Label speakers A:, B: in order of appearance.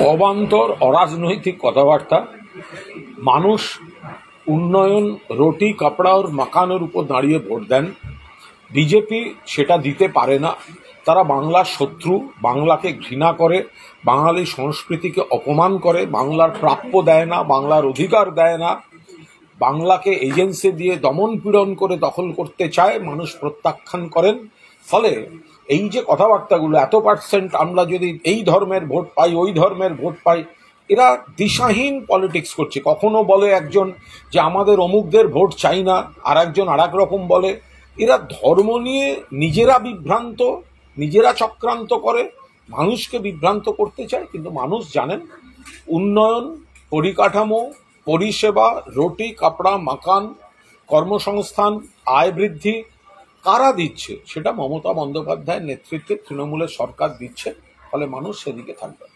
A: অবান্তর অরাজনৈতিক কথাবার্তা। মানুষ উন্নয়ন, রুটি কাপড়া और মাকানের উপর দাঁড়িয়ে ভোট দেন। বিজেপি সেটা দিতে পারে না। তারা বাংলার শত্রু, বাংলাকে ঘৃণা করে, বাঙালি সংস্কৃতিকে অপমান করে, বাংলার প্রাপ্য দেয় না, বাংলার অধিকার দেয় না, বাংলাকে এজেন্সি দিয়ে দমন পীড়ন করে দখল করতে চায়। মানুষ প্রত্যাখ্যান করেন। ফলে এই যে কথাবার্তাগুলো, এত পার্সেন্ট আমরা যদি এই ধর্মের ভোট পাই, ওই ধর্মের ভোট পাই, এরা দিশাহীন পলিটিক্স করছে। কখনো বলে একজন যে আমাদের অমুকদের ভোট চাই না, আর একজন আর এক রকম বলে। এরা ধর্ম নিয়ে নিজেরা বিভ্রান্ত, নিজেরা চক্রান্ত করে, মানুষকে বিভ্রান্ত করতে চায়। কিন্তু মানুষ জানেন উন্নয়ন, পরিকাঠামো, পরিষেবা, রুটি কাপড়া মাকান, কর্মসংস্থান, আয় বৃদ্ধি কারা দিচ্ছে? সেটা মমতা বন্দ্যোপাধ্যায়ের নেতৃত্বে তৃণমূলের সরকার দিচ্ছে। ফলে মানুষ সেদিকে থাকবে।